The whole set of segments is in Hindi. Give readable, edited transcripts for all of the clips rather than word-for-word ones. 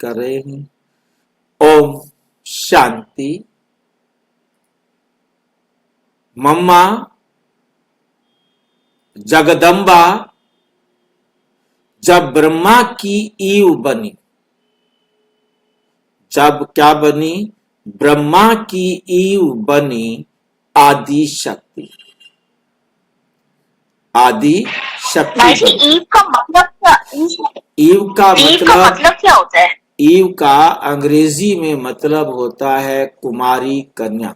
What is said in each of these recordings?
कर रहे हैं। ओम शांति। मम्मा जगदम्बा जब ब्रह्मा की ईव बनी, जब क्या बनी? ब्रह्मा की ईव बनी आदि शक्ति। आदि शक्ति बनी। ईव का मतलब क्या? ईव का मतलब क्या होता है? ईव का अंग्रेजी में मतलब होता है कुमारी कन्या।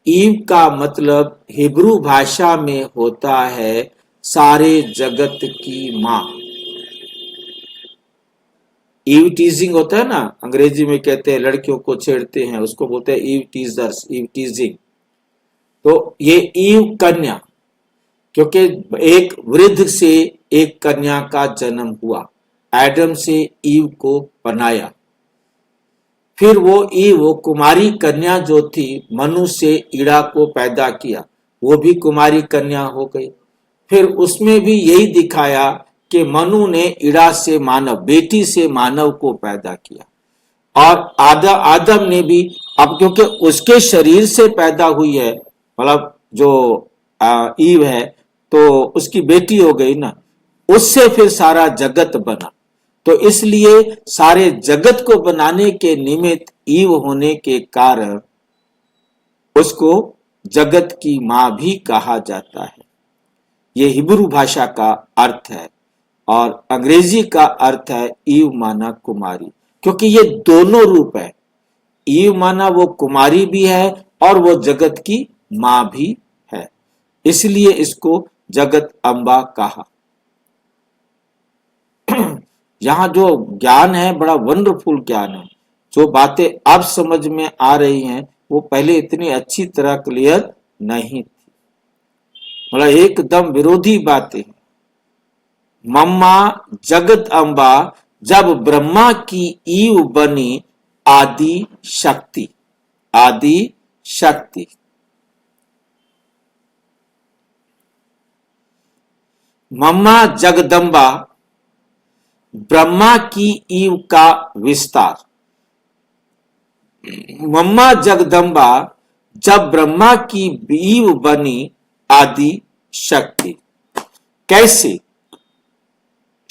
ईव का मतलब हिब्रू भाषा में होता है सारे जगत की मां। ईव टीजिंग होता है ना, अंग्रेजी में कहते हैं, लड़कियों को छेड़ते हैं, उसको बोलते हैं ईव टीजर्स, ईव टीजिंग। तो ये ईव कन्या, क्योंकि एक वृद्ध से एक कन्या का जन्म हुआ, एडम से ईव को बनाया। फिर वो ईव कुमारी कन्या जो थी, मनु से ईड़ा को पैदा किया, वो भी कुमारी कन्या हो गई। फिर उसमें भी यही दिखाया कि मनु ने ईड़ा से मानव, बेटी से मानव को पैदा किया। और आदम ने भी, अब क्योंकि उसके शरीर से पैदा हुई है, मतलब जो ईव है, तो उसकी बेटी हो गई ना, उससे फिर सारा जगत बना। तो इसलिए सारे जगत को बनाने के निमित्त ईव होने के कारण उसको जगत की मां भी कहा जाता है। ये हिब्रू भाषा का अर्थ है और अंग्रेजी का अर्थ है ईव माना कुमारी, क्योंकि ये दोनों रूप है। ईव माना वो कुमारी भी है और वो जगत की मां भी है, इसलिए इसको जगत अम्बा कहा। यहाँ जो ज्ञान है बड़ा वंडरफुल ज्ञान है। जो बातें अब समझ में आ रही हैं वो पहले इतनी अच्छी तरह क्लियर नहीं थी, मतलब एकदम विरोधी बातें। मम्मा जगत अम्बा जब ब्रह्मा की ईव बनी आदि शक्ति। आदि शक्ति। मम्मा जगदम्बा ब्रह्मा की ईव का विस्तार। मम्मा जगदम्बा जब ब्रह्मा की ईव बनी आदि शक्ति। कैसे?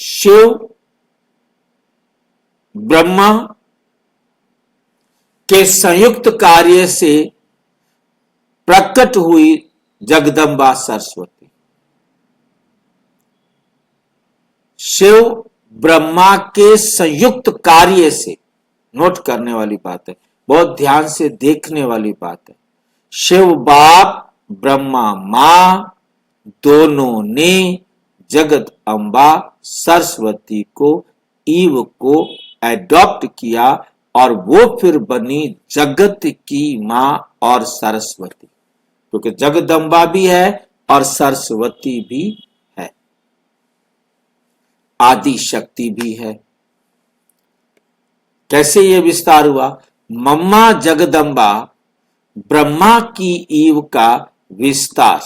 शिव ब्रह्मा के संयुक्त कार्य से प्रकट हुई जगदम्बा सरस्वती। शिव ब्रह्मा के संयुक्त कार्य से, नोट करने वाली बात है, बहुत ध्यान से देखने वाली बात है। शिव बाप ब्रह्मा मां दोनों ने जगत अम्बा सरस्वती को, ईव को एडॉप्ट किया और वो फिर बनी जगत की मां और सरस्वती, क्योंकि जगदम्बा भी है और सरस्वती भी है, आदि शक्ति भी है। कैसे ये विस्तार हुआ? मम्मा जगदम्बा ब्रह्मा की ईव का विस्तार,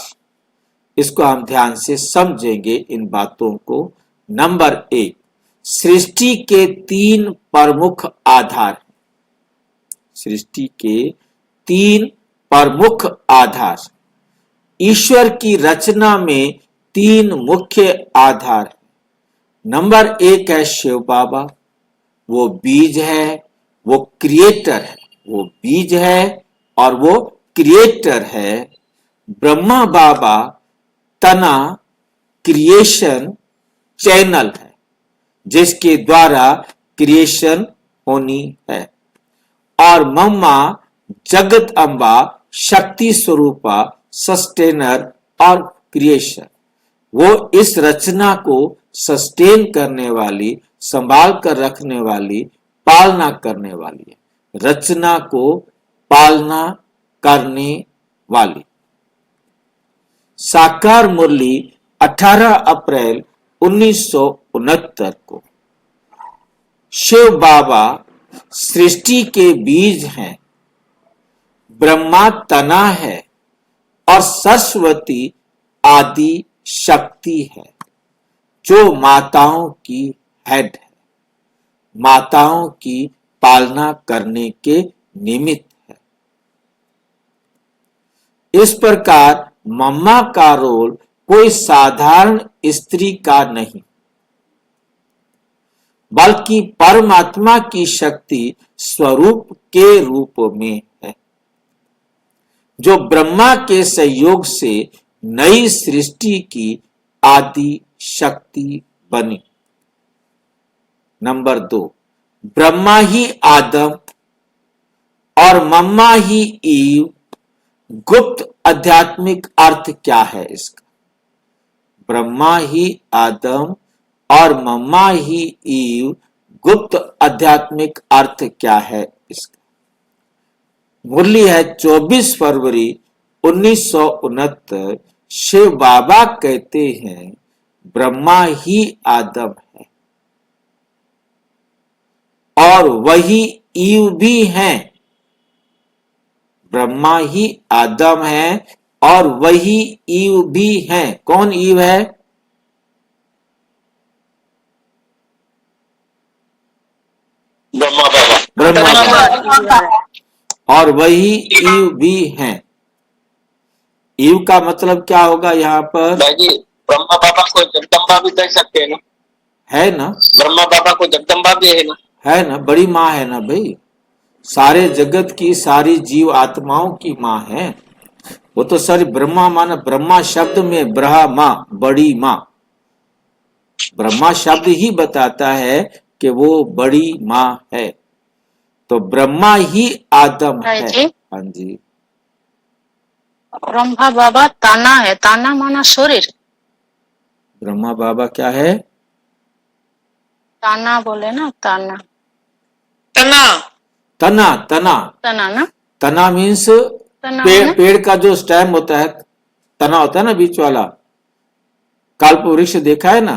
इसको हम ध्यान से समझेंगे इन बातों को। नंबर 1, सृष्टि के 3 प्रमुख आधार। सृष्टि के 3 प्रमुख आधार। ईश्वर की रचना में 3 मुख्य आधार। नंबर 1 है शिव बाबा, वो बीज है, वो क्रिएटर है, वो बीज है और वो क्रिएटर है। ब्रह्मा बाबा तना क्रिएशन चैनल है, जिसके द्वारा क्रिएशन होनी है। और मम्मा जगत अम्बा शक्ति स्वरूपा सस्टेनर और क्रिएशन, वो इस रचना को सस्टेन करने वाली, संभाल कर रखने वाली, पालना करने वाली है, रचना को पालना करने वाली। साकार मुरली 18 अप्रैल 1969 को। शिव बाबा सृष्टि के बीज हैं, ब्रह्मा तना है और सरस्वती आदि शक्ति है, जो माताओं की हेड है। माताओं की पालना करने के निमित्त है। इस प्रकार मम्मा का रोल कोई साधारण स्त्री का नहीं, बल्कि परमात्मा की शक्ति स्वरूप के रूप में है, जो ब्रह्मा के सहयोग से नई सृष्टि की आदि शक्ति बनी। नंबर 2, ब्रह्मा ही आदम और मम्मा ही ईव। गुप्त आध्यात्मिक अर्थ क्या है इसका? ब्रह्मा ही आदम और मम्मा ही ईव, गुप्त आध्यात्मिक अर्थ क्या है इसका? मुरली है 24 फरवरी 1969। शिव बाबा कहते हैं ब्रह्मा ही आदम है और वही ईव भी हैं। ब्रह्मा ही आदम है और वही ईव भी हैं। कौन ईव है? ब्रह्मा बाबा। और वही ईव भी हैं। ईव का मतलब क्या होगा यहाँ पर? ब्रह्मा बाबा को जगदम्बा भी कह सकते हैं ना? है ना, ब्रह्मा बाबा को जगदम्बा भी है ना? है ना, बड़ी माँ है ना भाई, सारे जगत की सारी जीव आत्माओं की माँ है वो तो। सारी ब्रह्मा माना, ब्रह्मा शब्द में ब्रह्मा बड़ी माँ, ब्रह्मा शब्द ही बताता है कि वो बड़ी माँ है। तो ब्रह्मा ही आदम है। हाँ जी। ब्रह्मा बाबा ताना है, ताना माना शरीर। ब्रह्मा बाबा क्या है? ताना बोले ना, ताना तना तना। तना तना ना, तना मीन्स तना पेड़ का जो स्टेम होता है, तना होता है ना बीच वाला। कल्प वृक्ष देखा है ना,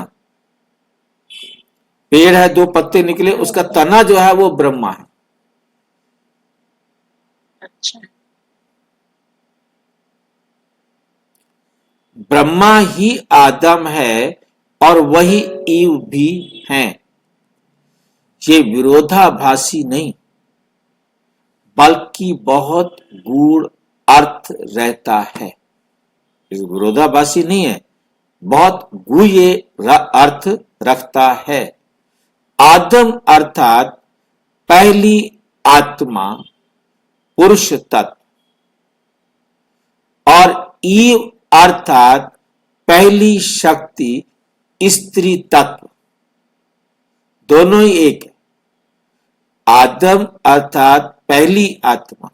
पेड़ है, 2 पत्ते निकले, उसका तना जो है वो ब्रह्मा है। अच्छा। ब्रह्मा ही आदम है और वही ईव भी हैं। ये विरोधाभासी नहीं, बल्कि बहुत गूढ़ अर्थ रहता है। ये विरोधाभासी नहीं है, बहुत गूढ़ अर्थ रखता है। आदम अर्थात पहली आत्मा पुरुष तत्व और ईव अर्थात पहली शक्ति स्त्री तत्व, दोनों ही एक है। आदम अर्थात पहली आत्मा,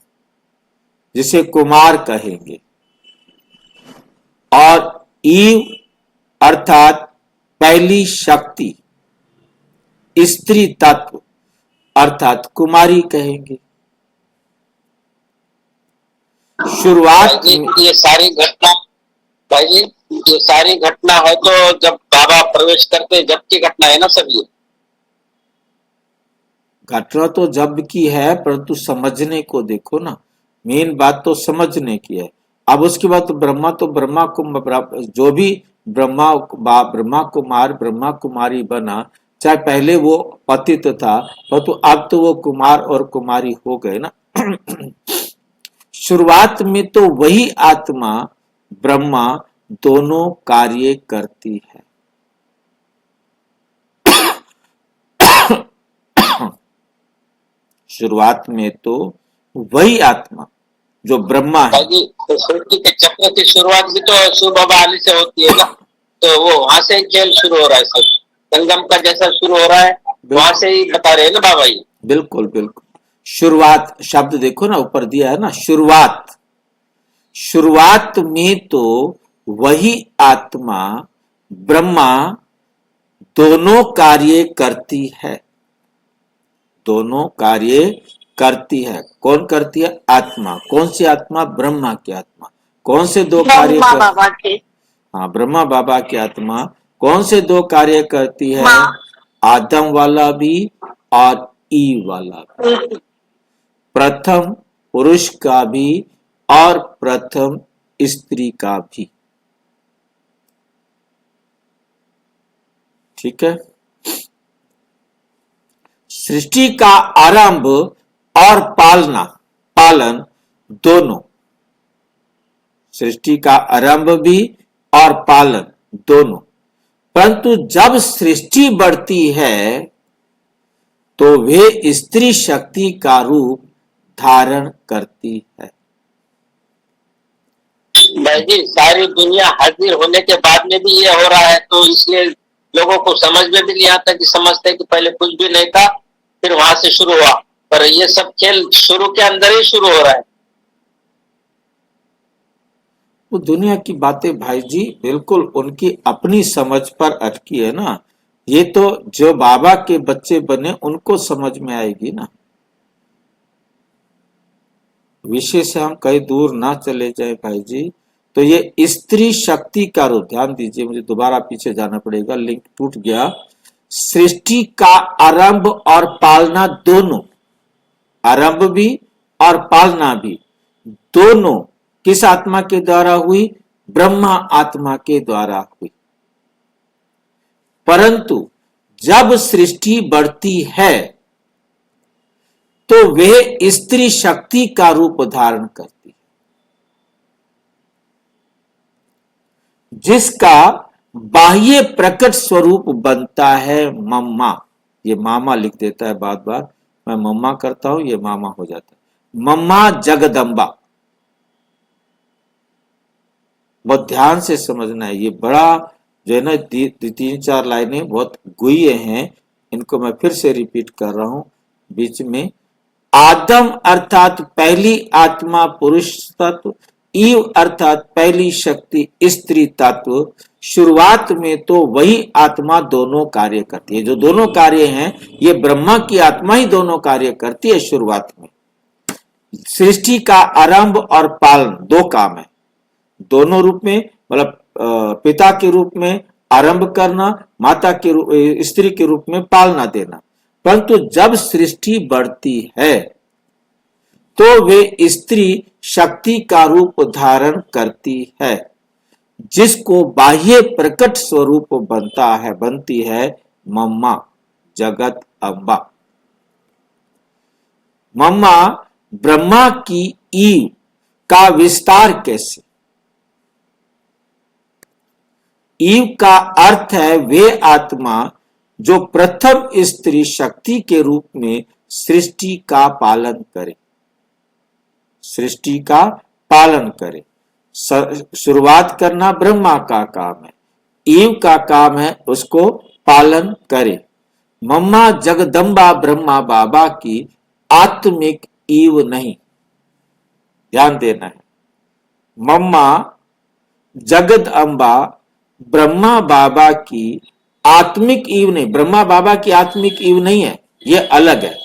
जिसे कुमार कहेंगे, और ईव अर्थात पहली शक्ति स्त्री तत्व अर्थात कुमारी कहेंगे। शुरुआत ये सारी घटना भाई जी, ये सारी घटना है तो जब बाबा प्रवेश करते जब की घटना है ना सब ये? घटना तो जब की है, परंतु समझने को देखो ना, मेन बात तो समझने की है। अब उसके बाद तो ब्रह्मा को जो भी ब्रह्मा कुमार ब्रह्मा कुमारी बना, चाहे पहले वो पतित था, परंतु अब तो वो कुमार और कुमारी हो गए ना। शुरुआत में तो वही आत्मा ब्रह्मा दोनों कार्य करती है। शुरुआत में तो वही आत्मा जो ब्रह्मा है। सृष्टि के चक्र की शुरुआत भी तो शिव बाबा आने से होती है ना, तो वो वहां से खेल शुरू हो रहा है। सब संगम का जैसा शुरू हो रहा है वहां से ही बता रहे हैं ना बाबा जी। बिल्कुल बिल्कुल। शुरुआत शब्द देखो ना, ऊपर दिया है ना, शुरुआत। शुरुआत में तो वही आत्मा ब्रह्मा दोनों कार्य करती है। दोनों कार्य करती है। कौन करती है? आत्मा। कौन सी आत्मा? ब्रह्मा की आत्मा। कौन से 2 कार्य करती? हाँ, ब्रह्मा बाबा की आत्मा कौन से 2 कार्य करती है? आदम वाला भी और ईव वाला भी। प्रथम पुरुष का भी और प्रथम स्त्री का भी। ठीक है। सृष्टि का आरंभ और पालन दोनों, सृष्टि का आरंभ भी और पालन दोनों। परंतु जब सृष्टि बढ़ती है तो वे स्त्री शक्ति का रूप धारण करती है। भाई जी, सारी दुनिया हाजिर होने के बाद में भी ये हो रहा है, तो इसलिए लोगों को समझ में भी नहीं आता कि समझते कि पहले कुछ भी नहीं था, फिर वहां से शुरू हुआ। पर ये सब खेल शुरू के अंदर ही शुरू हो रहा है। वो दुनिया की बातें भाई जी बिल्कुल उनकी अपनी समझ पर अटकी है ना। ये तो जो बाबा के बच्चे बने उनको समझ में आएगी ना। विषय से हम कहीं दूर ना चले जाए भाई जी। तो ये स्त्री शक्ति का रूप, ध्यान दीजिए, मुझे दोबारा पीछे जाना पड़ेगा, लिंक टूट गया। सृष्टि का आरंभ और पालना दोनों, आरंभ भी और पालना भी दोनों किस आत्मा के द्वारा हुई? ब्रह्मा आत्मा के द्वारा हुई। परंतु जब सृष्टि बढ़ती है तो वह स्त्री शक्ति का रूप धारण करती है, जिसका बाह्य प्रकट स्वरूप बनता है मम्मा। ये मामा लिख देता है बार बार, मैं मम्मा करता हूं, ये मामा हो जाता है। मम्मा जगदम्बा, बहुत ध्यान से समझना है। ये बड़ा जो है ना 3-4 लाइनें बहुत गुह्य हैं, इनको मैं फिर से रिपीट कर रहा हूं बीच में। आदम अर्थात पहली आत्मा पुरुष तत्व, ईव अर्थात पहली शक्ति स्त्री तत्व। शुरुआत में तो वही आत्मा दोनों कार्य करती है। जो दोनों कार्य हैं ये ब्रह्मा की आत्मा ही दोनों कार्य करती है शुरुआत में। सृष्टि का आरंभ और पालन दो काम है, दोनों रूप में, मतलब पिता के रूप में आरंभ करना, माता के रूप स्त्री के रूप में पालना देना। परंतु जब सृष्टि बढ़ती है तो वे स्त्री शक्ति का रूप धारण करती है, जिसको बाह्य प्रकट स्वरूप बनती है मम्मा जगत अम्बा। मम्मा ब्रह्मा की ईव का विस्तार कैसे? ईव का अर्थ है वे आत्मा जो प्रथम स्त्री शक्ति के रूप में सृष्टि का पालन करे, सृष्टि का पालन करे। शुरुआत करना ब्रह्मा का काम है, ईव का काम है उसको पालन करे। मम्मा जगदम्बा ब्रह्मा बाबा की आत्मिक ईव नहीं, ध्यान देना है। मम्मा जगद अम्बा ब्रह्मा बाबा की आत्मिक ईव नहीं, ब्रह्मा बाबा की आत्मिक ईव नहीं है, ये अलग है।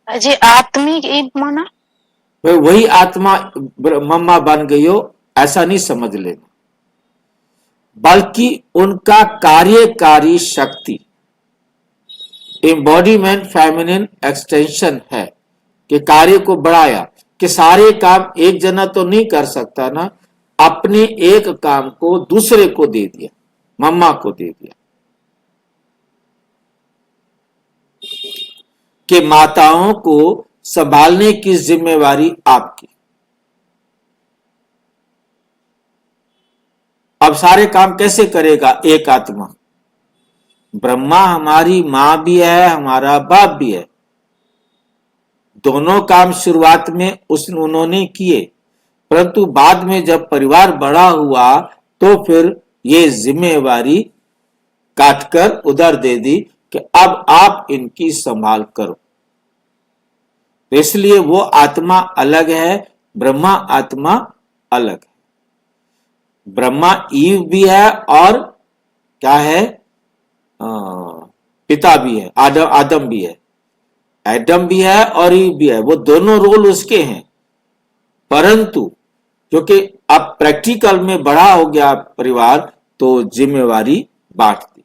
जी आत्मिक ईव माना वही आत्मा मम्मा बन गई हो ऐसा नहीं समझ लेना, बल्कि उनका कार्यकारी शक्ति एम्बॉडीमेंट फेमिनिन एक्सटेंशन है कि कार्य को बढ़ाया, कि सारे काम एक जना तो नहीं कर सकता ना, अपने एक काम को दूसरे को दे दिया, मम्मा को दे दिया कि माताओं को संभालने की जिम्मेवारी आपकी। अब सारे काम कैसे करेगा एक आत्मा? ब्रह्मा हमारी मां भी है, हमारा बाप भी है, दोनों काम शुरुआत में उन्होंने किए, परंतु बाद में जब परिवार बड़ा हुआ तो फिर ये जिम्मेवारी काटकर उधर दे दी कि अब आप इनकी संभाल करो। तो इसलिए वो आत्मा अलग है, ब्रह्मा आत्मा अलग है। ब्रह्मा ईव भी है और क्या है, पिता भी है, आदम भी है, एडम भी है और ईव भी है, वो दोनों रोल उसके हैं। परंतु क्योंकि अब प्रैक्टिकल में बड़ा हो गया परिवार तो जिम्मेवारी बांट दी।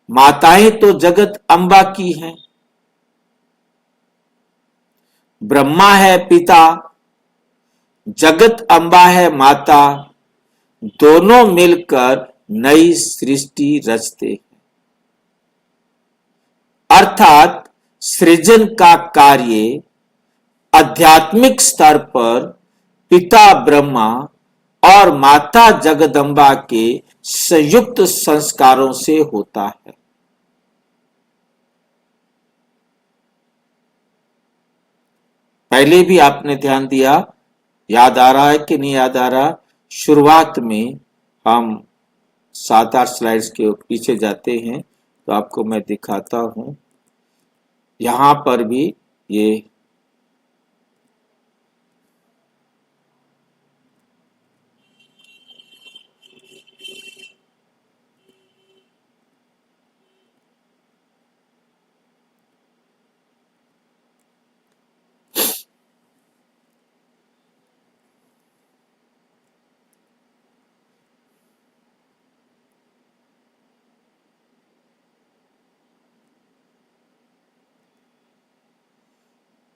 माताएं तो जगत अम्बा की हैं, ब्रह्मा है पिता, जगत अम्बा है माता, दोनों मिलकर नई सृष्टि रचते हैं। अर्थात सृजन का कार्य आध्यात्मिक स्तर पर पिता ब्रह्मा और माता जगदम्बा के संयुक्त संस्कारों से होता है। पहले भी आपने ध्यान दिया, याद आ रहा है कि नहीं याद आ रहा? शुरुआत में हम 7-8 स्लाइड्स के पीछे जाते हैं तो आपको मैं दिखाता हूं। यहां पर भी ये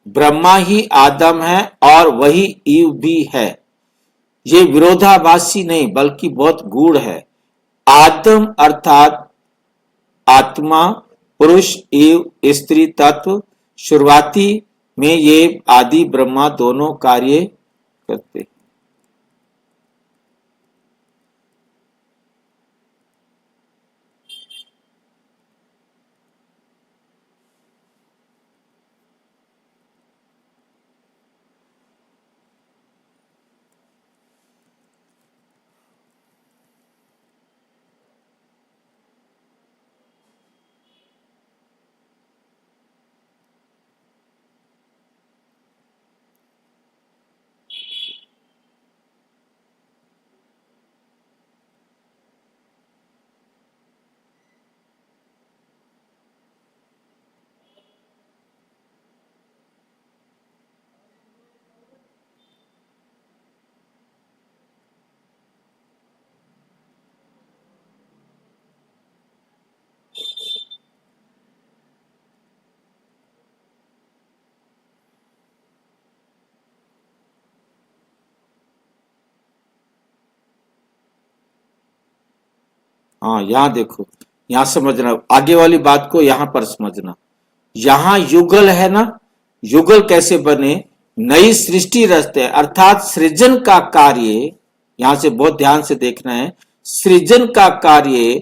ब्रह्मा ही आदम है और वही ईव भी है। ये विरोधाभासी नहीं बल्कि बहुत गूढ़ है। आदम अर्थात आत्मा, पुरुष, ईव स्त्री तत्व। शुरुआती में ये आदि ब्रह्मा दोनों कार्य करते। हाँ, यहां देखो, यहां समझना, आगे वाली बात को यहां पर समझना। यहां युगल है ना, युगल कैसे बने? नई सृष्टि रचते हैं, अर्थात सृजन का कार्य, यहां से बहुत ध्यान से देखना है, सृजन का कार्य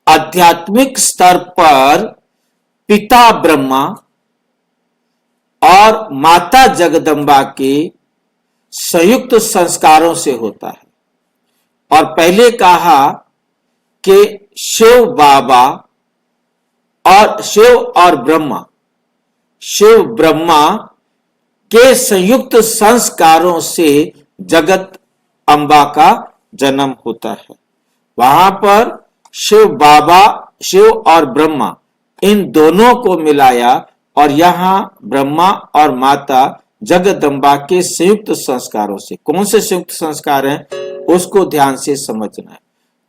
आध्यात्मिक स्तर पर पिता ब्रह्मा और माता जगदम्बा के संयुक्त संस्कारों से होता है। और पहले कहा कि शिव बाबा और शिव और ब्रह्मा, शिव ब्रह्मा के संयुक्त संस्कारों से जगत अम्बा का जन्म होता है। वहां पर शिव बाबा, शिव और ब्रह्मा, इन दोनों को मिलाया और यहां ब्रह्मा और माता जगदम्बा के संयुक्त संस्कारों से। कौन से संयुक्त संस्कार हैं उसको ध्यान से समझना है।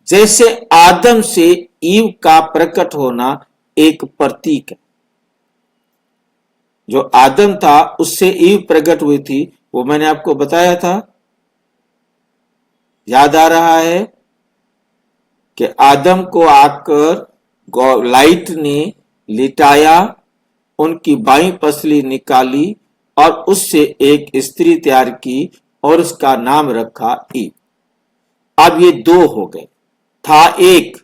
जैसे आदम से ईव का प्रकट होना एक प्रतीक है। जो आदम था उससे ईव प्रकट हुई थी, वो मैंने आपको बताया था, याद आ रहा है कि आदम को आकर लाइट ने लिटाया, उनकी बाईं पसली निकाली और उससे एक स्त्री तैयार की और उसका नाम रखा ईव। अब ये दो हो गए, था एक,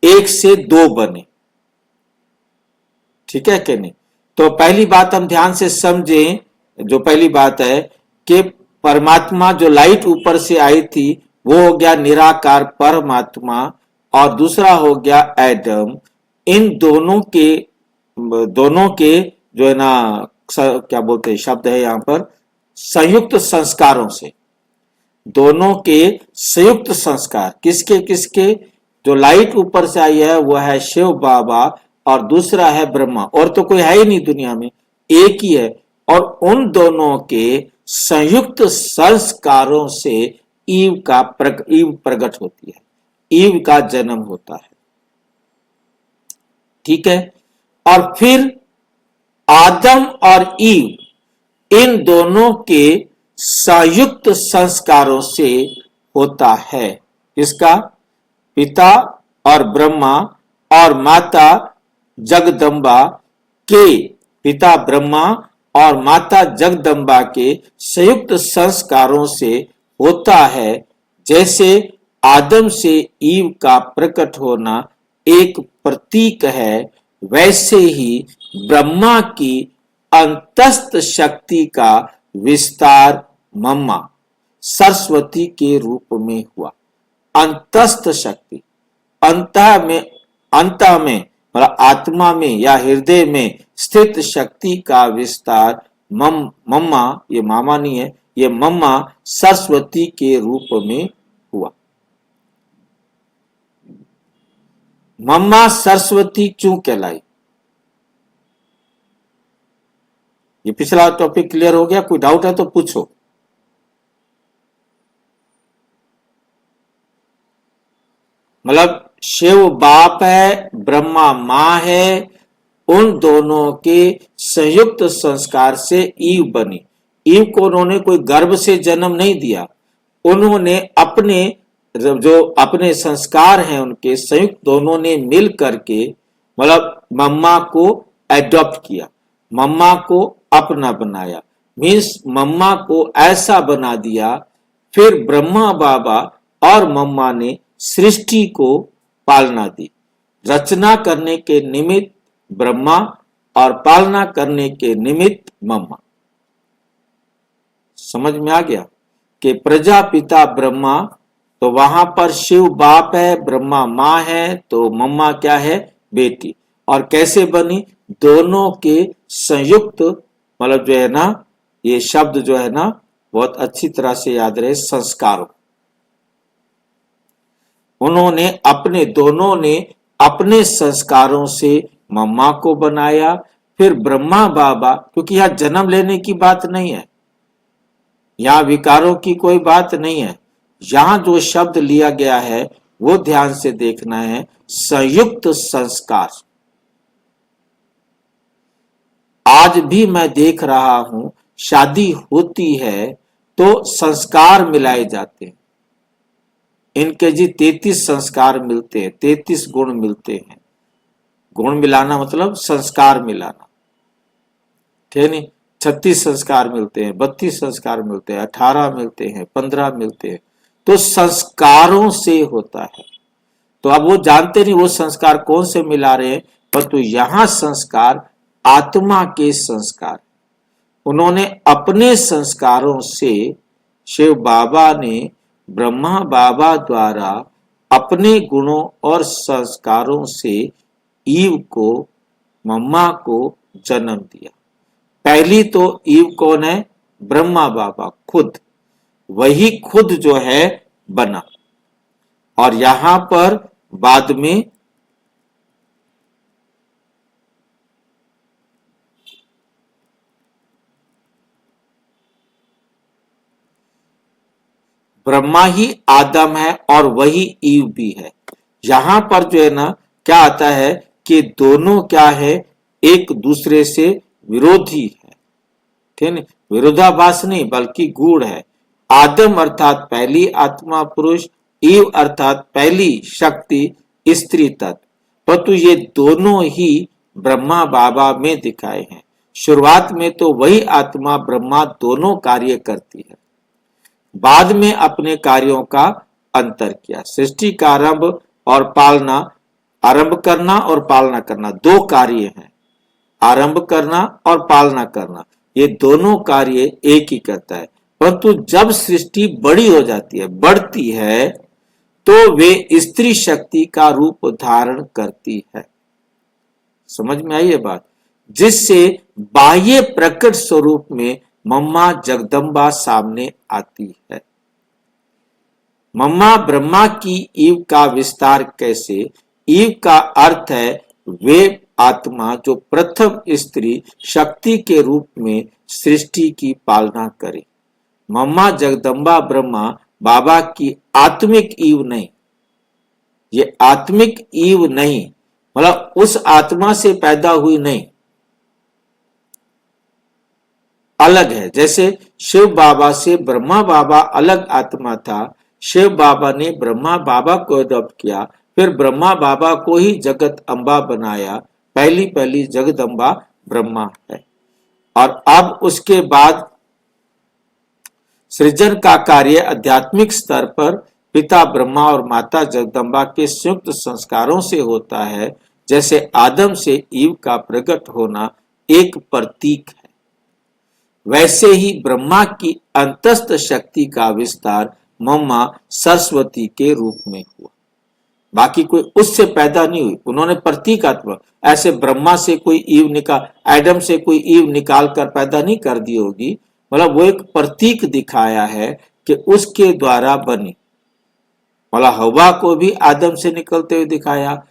एक से दो बने, ठीक है कि नहीं? तो पहली बात हम ध्यान से समझें, जो पहली बात है कि परमात्मा, जो लाइट ऊपर से आई थी, वो हो गया निराकार परमात्मा, और दूसरा हो गया एडम। इन दोनों के जो है ना, क्या बोलते हैं, शब्द है यहां पर, संयुक्त संस्कारों से, दोनों के संयुक्त संस्कार। किसके किसके? जो लाइट ऊपर से आई है वो है शिव बाबा और दूसरा है ब्रह्मा, और तो कोई है ही नहीं दुनिया में, एक ही है। और उन दोनों के संयुक्त संस्कारों से ईव प्रकट होती है, ईव का जन्म होता है, ठीक है। और फिर आदम और ईव, इन दोनों के संयुक्त संस्कारों से होता है। किसका? पिता और ब्रह्मा और माता जगदम्बा के पिता ब्रह्मा और माता जगदम्बा के संयुक्त संस्कारों से होता है। जैसे आदम से ईव का प्रकट होना एक प्रतीक है, वैसे ही ब्रह्मा की अंतस्थ शक्ति का विस्तार मम्मा सरस्वती के रूप में हुआ। अंतस्थ शक्ति, अंत में मतलब आत्मा में या हृदय में स्थित शक्ति का विस्तार मम्मा, ये मामा नहीं है, ये मम्मा सरस्वती के रूप में हुआ। मम्मा सरस्वती क्यों कहलाई? ये पिछला टॉपिक क्लियर हो गया? कोई डाउट है तो पूछो। मतलब शिव बाप है, ब्रह्मा मां है, उन दोनों के संयुक्त संस्कार से ईव बनी। ईव को उन्होंने कोई गर्भ से जन्म नहीं दिया, उन्होंने अपने संस्कार हैं उनके संयुक्त दोनों ने मिल करके मतलब मम्मा को एडॉप्ट किया, मम्मा को अपना बनाया। मीन्स मम्मा को ऐसा बना दिया। फिर ब्रह्मा बाबा और मम्मा ने सृष्टि को पालना दी। रचना करने के निमित्त ब्रह्मा और पालना करने के निमित्त मम्मा। समझ में आ गया कि प्रजापिता ब्रह्मा, तो वहां पर शिव बाप है, ब्रह्मा मां है, तो मम्मा क्या है? बेटी। और कैसे बनी? दोनों के संयुक्त मतलब जो है ना, ये शब्द जो है ना बहुत अच्छी तरह से याद रहे, संस्कारों। दोनों ने अपने संस्कारों से मम्मा को बनाया। फिर ब्रह्मा बाबा, क्योंकि यहां जन्म लेने की बात नहीं है, यहां विकारों की कोई बात नहीं है, यहां जो शब्द लिया गया है वो ध्यान से देखना है, संयुक्त संस्कार। आज भी मैं देख रहा हूं, शादी होती है तो संस्कार मिलाए जाते हैं। इनके जी 33 संस्कार मिलते हैं, 33 गुण मिलते हैं। गुण मिलाना मतलब संस्कार मिलाना, ठीक नहीं? 36 संस्कार मिलते हैं, 32 संस्कार मिलते हैं, 18 मिलते हैं, 15 मिलते हैं। तो संस्कारों से होता है। तो अब वो जानते नहीं वो संस्कार कौन से मिला रहे हैं, परंतु यहां संस्कार आत्मा के संस्कार। उन्होंने अपने संस्कारों से, शिव बाबा ने ब्रह्मा बाबा द्वारा अपने गुणों और संस्कारों से ईव को, मम्मा को जन्म दिया। पहली तो ईव कौन है? ब्रह्मा बाबा खुद, वही खुद जो है बना। और यहां पर बाद में ब्रह्मा ही आदम है और वही ईव भी है। यहां पर जो है ना क्या आता है कि दोनों क्या है? एक दूसरे से विरोधी है, ठीक है? विरोधाभास नहीं बल्कि गूढ़ है। आदम अर्थात पहली आत्मा पुरुष, ईव अर्थात पहली शक्ति स्त्री तत्व। परंतु ये दोनों ही ब्रह्मा बाबा में दिखाए हैं। शुरुआत में तो वही आत्मा ब्रह्मा दोनों कार्य करती है, बाद में अपने कार्यों का अंतर किया। सृष्टि का आरंभ और पालना, आरंभ करना और पालना करना दो कार्य हैं। आरंभ करना और पालना करना, ये दोनों कार्य एक ही करता है। परंतु जब सृष्टि बड़ी हो जाती है, बढ़ती है, तो वे स्त्री शक्ति का रूप धारण करती है। समझ में आई ये बात? जिससे बाह्य प्रकट स्वरूप में मम्मा जगदम्बा सामने आती है। मम्मा ब्रह्मा की ईव का विस्तार कैसे? ईव का अर्थ है वे आत्मा जो प्रथम स्त्री शक्ति के रूप में सृष्टि की पालना करे। मम्मा जगदम्बा ब्रह्मा बाबा की आत्मिक ईव नहीं, ये आत्मिक ईव नहीं, मतलब उस आत्मा से पैदा हुई नहीं, अलग है। जैसे शिव बाबा से ब्रह्मा बाबा अलग आत्मा था, शिव बाबा ने ब्रह्मा बाबा को अडॉप्ट किया, फिर ब्रह्मा बाबा को ही जगत अम्बा बनाया। पहली जगदम्बा ब्रह्मा है। और अब उसके बाद सृजन का कार्य आध्यात्मिक स्तर पर पिता ब्रह्मा और माता जगदम्बा के संयुक्त संस्कारों से होता है। जैसे आदम से ईव का प्रकट होना एक प्रतीक है, वैसे ही ब्रह्मा की अंतस्थ शक्ति का विस्तार मम्मा सरस्वती के रूप में हुआ। बाकी कोई उससे पैदा नहीं हुई, उन्होंने प्रतीकात्मक, ऐसे ब्रह्मा से कोई ईव निकाल, एडम से कोई ईव निकाल कर पैदा नहीं कर दी होगी, मतलब वो एक प्रतीक दिखाया है कि उसके द्वारा बनी। मतलब हवा को भी आदम से निकलते हुए दिखाया,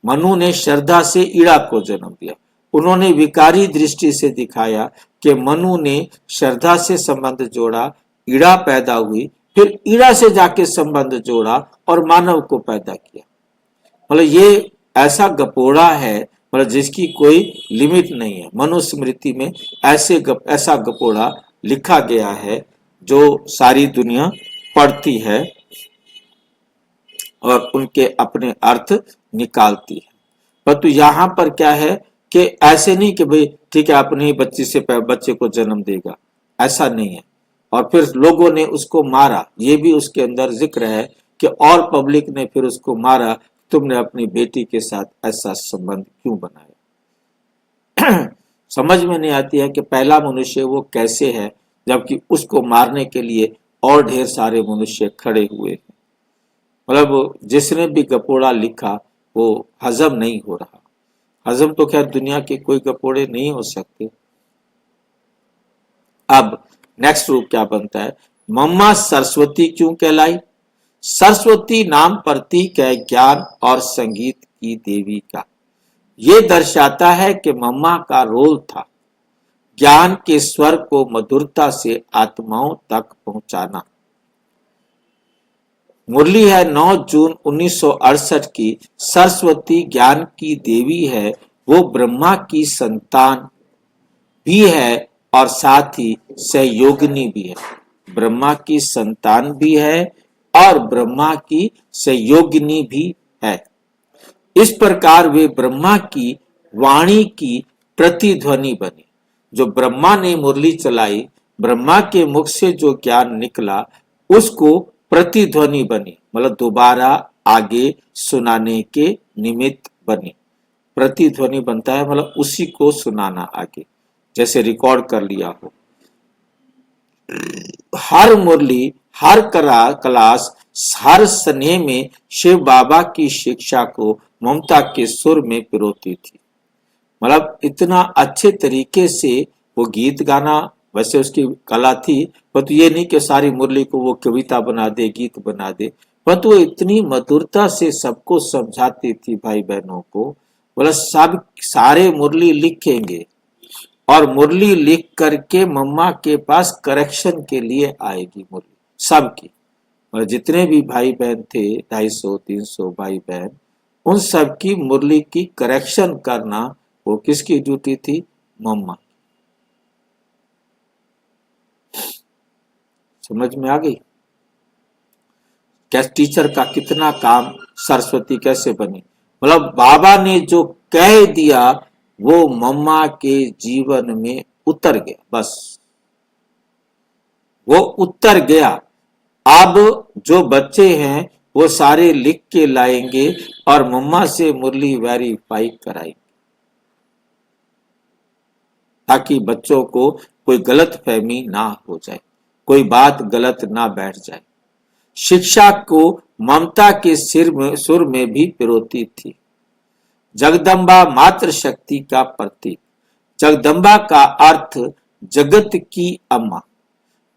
मनु ने श्रद्धा से ईड़ा को जन्म दिया। उन्होंने विकारी दृष्टि से दिखाया कि मनु ने श्रद्धा से संबंध जोड़ा, ईड़ा पैदा हुई, फिर ईड़ा से जाके संबंध जोड़ा और मानव को पैदा किया। मतलब ये ऐसा गपोड़ा है, मतलब जिसकी कोई लिमिट नहीं है। मनुस्मृति में ऐसा गपोड़ा लिखा गया है जो सारी दुनिया पढ़ती है और उनके अपने अर्थ निकालती है। परंतु यहाँ पर क्या है कि ऐसे नहीं कि भाई ठीक है अपने ही बच्चे को जन्म देगा, ऐसा नहीं है। और फिर लोगों ने उसको मारा, ये भी उसके अंदर जिक्र है कि और पब्लिक ने फिर उसको मारा, तुमने अपनी बेटी के साथ ऐसा संबंध क्यों बनाया। समझ में नहीं आती है कि पहला मनुष्य वो कैसे है, जबकि उसको मारने के लिए और ढेर सारे मनुष्य खड़े हुए हैं। मतलब जिसने भी गपोड़ा लिखा वो हजम नहीं हो रहा। हजम तो खैर दुनिया के कोई गपोड़े नहीं हो सकते। अब नेक्स्ट रूप क्या बनता है, मम्मा सरस्वती क्यों कहलाई। सरस्वती नाम प्रतीक है ज्ञान और संगीत की देवी का। ये दर्शाता है कि मम्मा का रोल था ज्ञान के स्वर को मधुरता से आत्माओं तक पहुंचाना। मुरली है 9 जून 1968 की। सरस्वती ज्ञान की देवी है, वो ब्रह्मा की संतान भी है और साथ ही सहयोगिनी भी है। ब्रह्मा की संतान भी है और ब्रह्मा की सहयोगिनी भी है। इस प्रकार वे ब्रह्मा की वाणी की प्रतिध्वनि बनी। जो ब्रह्मा ने मुरली चलाई, ब्रह्मा के मुख से जो ज्ञान निकला उसको प्रतिध्वनि बनी, मतलब दोबारा आगे सुनाने के निमित्त बनी। प्रतिध्वनि बनता है मतलब उसी को सुनाना आगे, जैसे रिकॉर्ड कर लिया हो। हर मुरली, हर क्लास, हर स्नेह में शिव बाबा की शिक्षा को ममता के सुर में पिरोती थी। मतलब इतना अच्छे तरीके से वो गीत गाना, वैसे उसकी कला थी, परंतु ये नहीं कि सारी मुरली को वो कविता बना दे, गीत बना दे, परंतु वो इतनी मधुरता से सबको समझाती थी भाई बहनों को। बोला सब सारे मुरली लिखेंगे और मुरली लिख करके मम्मा के पास करेक्शन के लिए आएगी मुरली सबकी। मतलब जितने भी भाई बहन थे, 250-300 भाई बहन, उन सब की मुरली की करेक्शन करना वो किसकी ड्यूटी थी, मम्मा। समझ में आ गई क्या टीचर का कितना काम, सरस्वती कैसे बनी। मतलब बाबा ने जो कह दिया वो मम्मा के जीवन में उतर गया, बस वो उतर गया। अब जो बच्चे हैं वो सारे लिख के लाएंगे और मम्मा से मुरली वेरीफाई कराएंगे, ताकि बच्चों को कोई गलत फहमी ना हो जाए, कोई बात गलत ना बैठ जाए। शिक्षा को ममता के सुर में भी पिरोती थी। जगदम्बा मातृ शक्ति का प्रतीक। जगदम्बा का अर्थ जगत की अम्मा,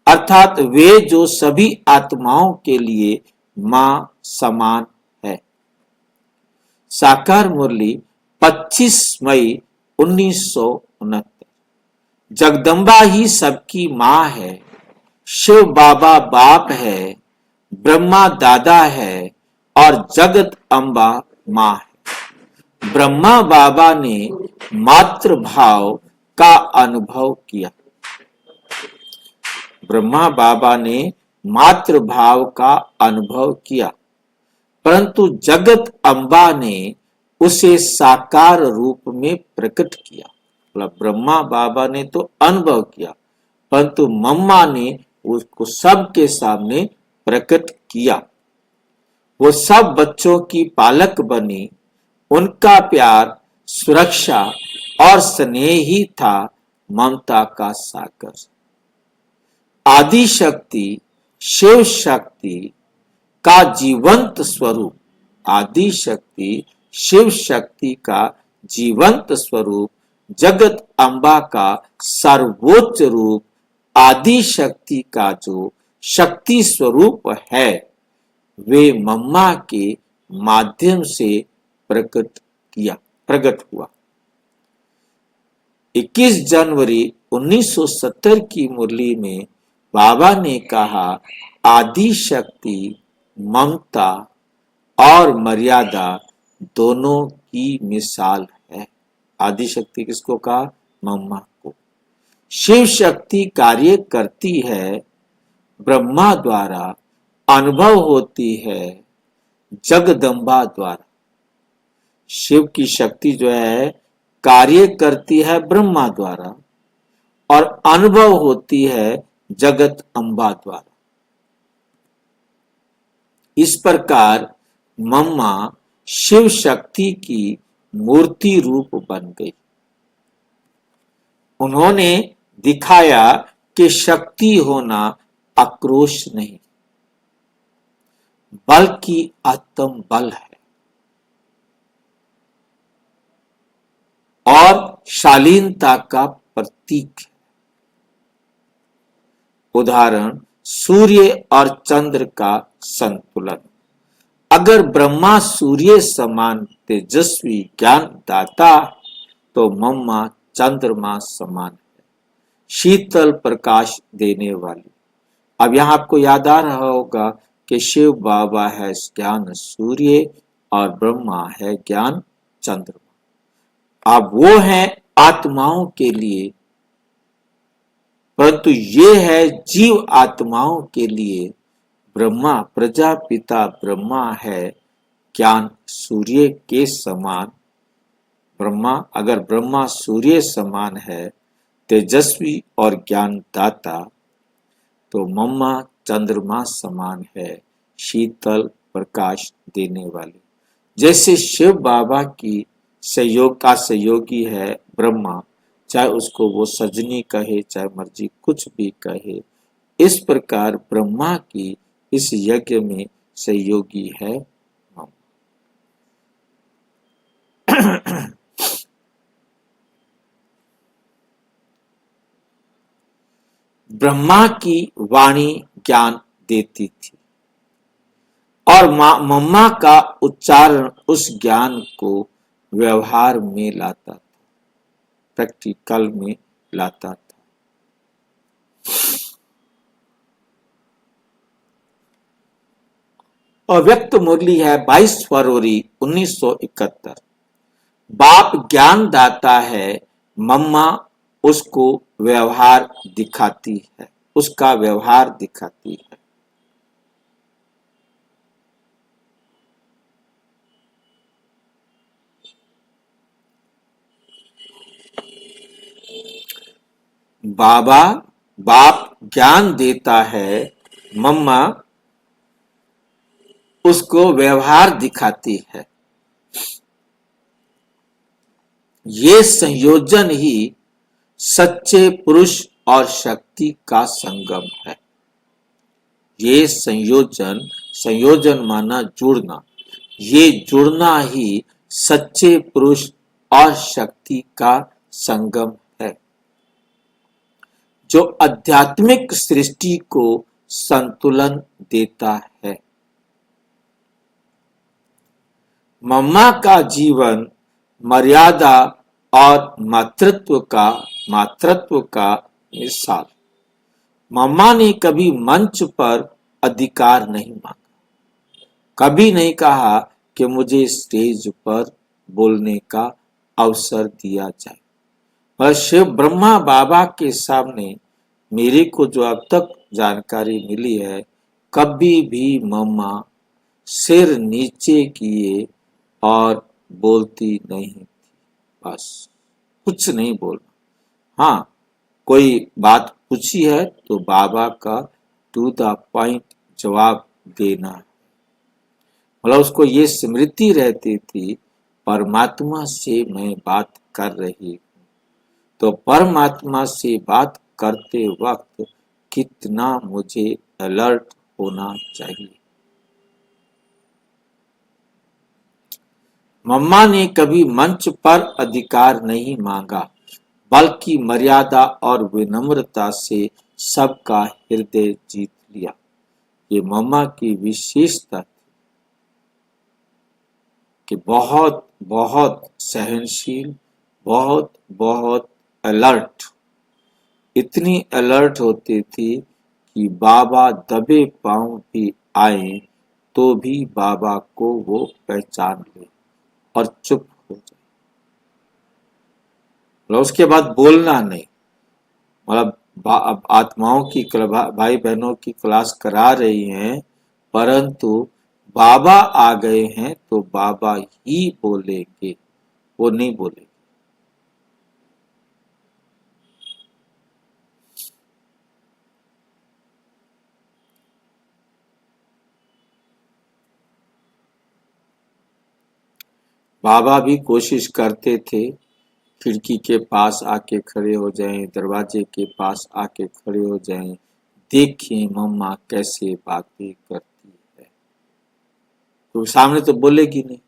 अर्थात वे जो सभी आत्माओं के लिए मां समान है। साकार मुरली 25 मई 1969। जगदम्बा ही सबकी मां है, शिव बाबा बाप है, ब्रह्मा दादा है और जगत अम्बा मां है। ब्रह्मा बाबा ने मातृभाव का अनुभव किया। ब्रह्मा बाबा ने मातृभाव का अनुभव किया, परंतु जगत अम्बा ने उसे साकार रूप में प्रकट किया। मतलब ब्रह्मा बाबा ने तो अनुभव किया, परंतु मम्मा ने उसको सबके सामने प्रकट किया। वो सब बच्चों की पालक बनी। उनका प्यार, सुरक्षा और स्नेह ही था ममता का सागर। आदि शक्ति, शिव शक्ति का जीवंत स्वरूप, आदि शक्ति शिव शक्ति का जीवंत स्वरूप, जगत अम्बा का सर्वोच्च रूप, आदि शक्ति का जो शक्ति स्वरूप है, वे मम्मा के माध्यम से प्रकट हुआ। 21 जनवरी 1970 की मुरली में बाबा ने कहा, आदि शक्ति ममता और मर्यादा दोनों की मिसाल है। आदि शक्ति किसको कहा? मम्मा को। शिव शक्ति कार्य करती है, ब्रह्मा द्वारा अनुभव होती है, जगदम्बा द्वारा। शिव की शक्ति जो है कार्य करती है ब्रह्मा द्वारा और अनुभव होती है जगत अम्बा द्वारा। इस प्रकार मम्मा शिव शक्ति की मूर्ति रूप बन गई। उन्होंने दिखाया कि शक्ति होना आक्रोश नहीं, बल्कि आत्म बल है और शालीनता का प्रतीक है। उदाहरण, सूर्य और चंद्र का संतुलन। अगर ब्रह्मा सूर्य समान तेजस्वी ज्ञान दाता, तो मम्मा चंद्रमा समान है, शीतल प्रकाश देने वाली। अब यहां आपको याद आ रहा होगा कि शिव बाबा है ज्ञान सूर्य और ब्रह्मा है ज्ञान चंद्रमा। अब वो है आत्माओं के लिए, परंतु ये है जीव आत्माओं के लिए। ब्रह्मा प्रजापिता ब्रह्मा है ज्ञान सूर्य के समान। अगर ब्रह्मा सूर्य समान है, तेजस्वी और ज्ञानदाता, तो मम्मा चंद्रमा समान है, शीतल प्रकाश देने वाली। जैसे शिव बाबा की सहयोगी है ब्रह्मा, चाहे उसको वो सजनी कहे, चाहे मर्जी कुछ भी कहे, इस प्रकार ब्रह्मा की इस यज्ञ में सहयोगी है मम्मा। ब्रह्मा की वाणी ज्ञान देती थी और मम्मा का उच्चारण उस ज्ञान को व्यवहार में लाता था, प्रैक्टिकल में लाता था। अव्यक्त मुरली है 22 फरवरी 1971। बाप ज्ञान दाता है, मम्मा उसको व्यवहार दिखाती है, उसका व्यवहार दिखाती है। बाप ज्ञान देता है, मम्मा उसको व्यवहार दिखाती है। ये संयोजन ही सच्चे पुरुष और शक्ति का संगम है। ये संयोजन माना जुड़ना, ये जुड़ना ही सच्चे पुरुष और शक्ति का संगम है, जो आध्यात्मिक सृष्टि को संतुलन देता है। मम्मा का जीवन मर्यादा और मातृत्व का मिसाल। मम्मा ने कभी मंच पर अधिकार नहीं मांगा, कभी नहीं कहा कि मुझे स्टेज पर बोलने का अवसर दिया जाए। और शिव ब्रह्मा बाबा के सामने मेरे को जो अब तक जानकारी मिली है, कभी भी मम्मा सिर नीचे किए और बोलती नहीं थी। बस कुछ नहीं बोलना। हाँ, कोई बात पूछी है तो बाबा का टू द पॉइंट जवाब देना। मतलब उसको ये स्मृति रहती थी परमात्मा से मैं बात कर रही हूँ। तो परमात्मा से बात करते वक्त कितना मुझे अलर्ट होना चाहिए। मम्मा ने कभी मंच पर अधिकार नहीं मांगा, बल्कि मर्यादा और विनम्रता से सबका हृदय जीत लिया। ये मम्मा की विशेषता कि बहुत बहुत सहनशील, बहुत बहुत अलर्ट। इतनी अलर्ट होती थी कि बाबा दबे पांव भी आए तो भी बाबा को वो पहचान ले और चुप हो जाए। मतलब उसके बाद बोलना नहीं। मतलब अब आत्माओं की भाई बहनों की क्लास करा रही हैं, परंतु बाबा आ गए हैं तो बाबा ही बोलेंगे, वो नहीं बोलेंगे। बाबा भी कोशिश करते थे खिड़की के पास आके खड़े हो जाएं, दरवाजे के पास आके खड़े हो जाएं, देखें मम्मा कैसे बातें करती है। तो सामने तो बोलेगी नहीं।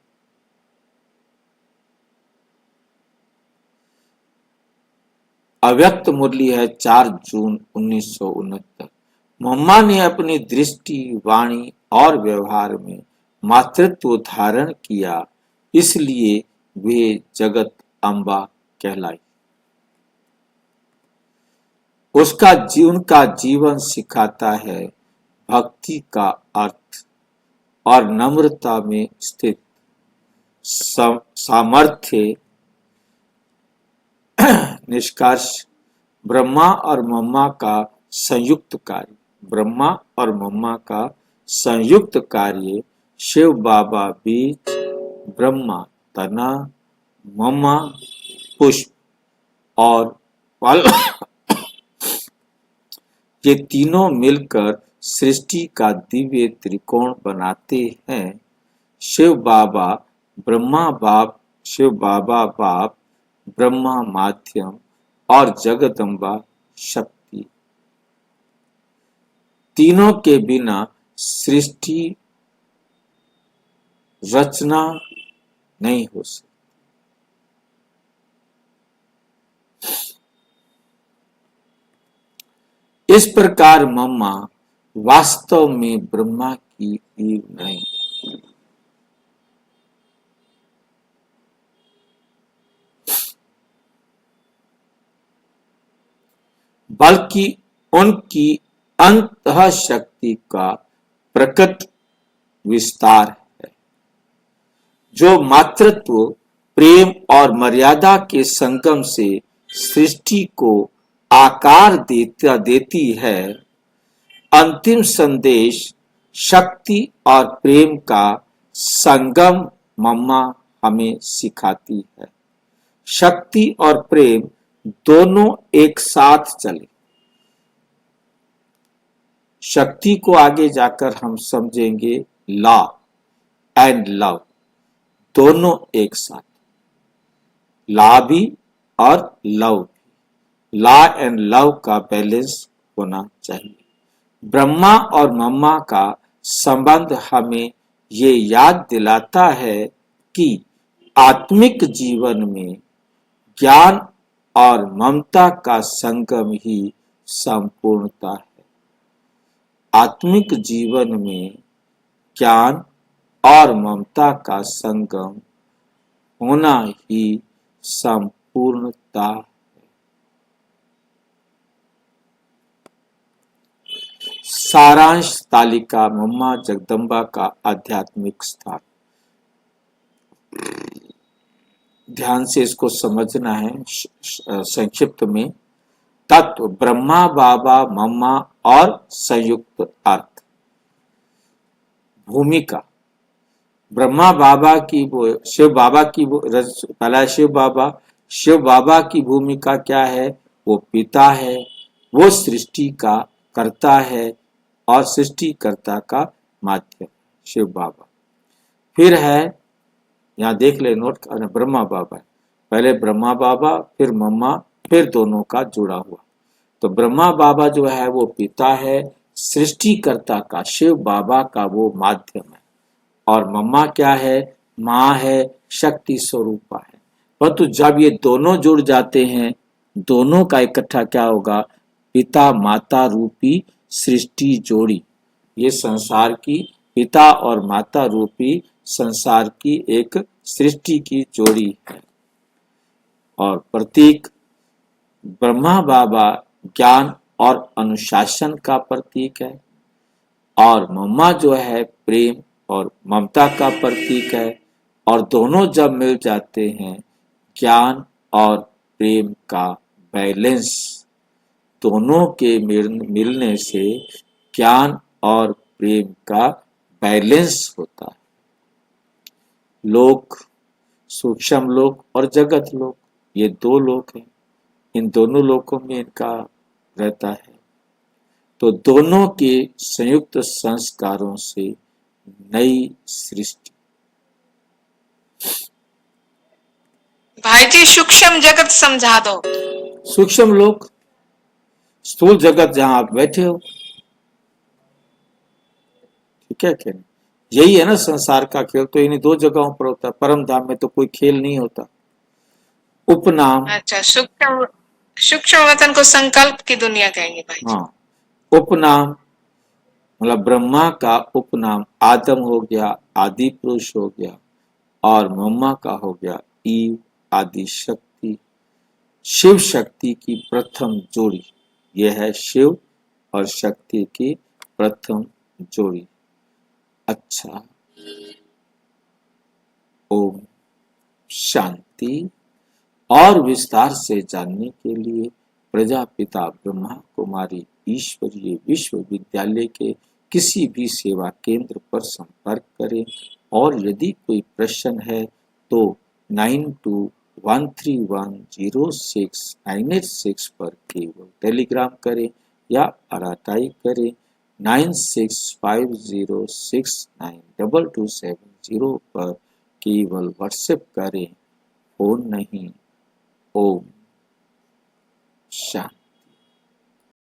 अव्यक्त मुरली है 4 जून 1969। मम्मा ने अपनी दृष्टि, वाणी और व्यवहार में मातृत्व धारण किया, इसलिए वे जगत अम्बा कहलाई। उनका जीवन सिखाता है भक्ति का अर्थ और नम्रता में स्थित सामर्थ्य। निष्कर्ष, ब्रह्मा और मम्मा का संयुक्त कार्य, ब्रह्मा और मम्मा का संयुक्त कार्य शिव बाबा बीज, ब्रह्मा तना, मम्मा पुष्प और फल, ये तीनों मिलकर सृष्टि का दिव्य त्रिकोण बनाते हैं। शिव बाबा बाप, ब्रह्मा माध्यम और जगदम्बा शक्ति। तीनों के बिना सृष्टि रचना नहीं हो सकती। इस प्रकार मम्मा वास्तव में ब्रह्मा की ईव नहीं, बल्कि उनकी अंतः शक्ति का प्रकट विस्तार है, जो मातृत्व, प्रेम और मर्यादा के संगम से सृष्टि को आकार देती है। अंतिम संदेश शक्ति और प्रेम का संगम मम्मा हमें सिखाती है। शक्ति और प्रेम दोनों एक साथ चले। शक्ति को आगे जाकर हम समझेंगे लॉ एंड लव, दोनों एक साथ, लॉ भी और लव भी। लॉ एंड लव का बैलेंस होना चाहिए। ब्रह्मा और मम्मा का संबंध हमें ये याद दिलाता है कि आत्मिक जीवन में ज्ञान और ममता का संगम ही संपूर्णता है। आत्मिक जीवन में ज्ञान और ममता का संगम होना ही संपूर्णता है। सारांश तालिका मम्मा जगदम्बा का आध्यात्मिक स्थान। ध्यान से इसको समझना है। संक्षिप्त में तत्व, ब्रह्मा बाबा मम्मा और संयुक्त अर्थ। भूमिका, ब्रह्मा बाबा की वो शिव बाबा की वो पहला शिव बाबा, शिव बाबा की भूमिका क्या है? वो पिता है, वो सृष्टि का कर्ता है और सृष्टिकर्ता का माध्यम शिव बाबा। फिर है, यहाँ देख ले नोट करना, ब्रह्मा बाबा। पहले ब्रह्मा बाबा, फिर मम्मा, फिर दोनों का जुड़ा हुआ। तो ब्रह्मा बाबा जो है वो पिता है, सृष्टिकर्ता का शिव बाबा का वो माध्यम है। और मम्मा क्या है? माँ है, शक्ति स्वरूपा है। परंतु जब ये दोनों जुड़ जाते हैं, दोनों का इकट्ठा क्या होगा? पिता माता रूपी सृष्टि जोड़ी। ये संसार की पिता और माता रूपी संसार की एक सृष्टि की जोड़ी है। और प्रतीक ब्रह्मा बाबा ज्ञान और अनुशासन का प्रतीक है, और मम्मा जो है प्रेम और ममता का प्रतीक है। और दोनों जब मिल जाते हैं, ज्ञान और प्रेम का बैलेंस, दोनों के मिलने से ज्ञान और प्रेम का बैलेंस होता है। लोक, सूक्ष्म लोक और जगत लोक, ये दो लोक हैं। इन दोनों लोकों में इनका रहता है। तो दोनों के संयुक्त संस्कारों से नई सृष्टि। भाई जी सूक्ष्म जगत समझा दो। सूक्ष्म लोक, स्थूल जगत जहां आप बैठे हो, ठीक है क्या? यही है ना संसार का खेल, तो इन्हीं दो जगहों पर होता है। परम धाम में तो कोई खेल नहीं होता। उपनाम, अच्छा, सूक्ष्म सूक्ष्म वतन को संकल्प की दुनिया कहेंगे भाई जी। हाँ, उपनाम मतलब ब्रह्मा का उपनाम आदम हो गया, आदि पुरुष हो गया, और मम्मा का हो गया ईव, आदि शक्ति। शिव शक्ति की प्रथम जोड़ी, यह है शिव और शक्ति की प्रथम जोड़ी। अच्छा, ओम शांति। और विस्तार से जानने के लिए प्रजापिता ब्रह्मा कुमारी ईश्वरीय विश्वविद्यालय के किसी भी सेवा केंद्र पर संपर्क करें। और यदि कोई प्रश्न है तो 9213106986 पर केवल टेलीग्राम करें या अराताई करें 9650692270 पर केवल व्हाट्सएप करें, फोन नहीं। ओम शांति।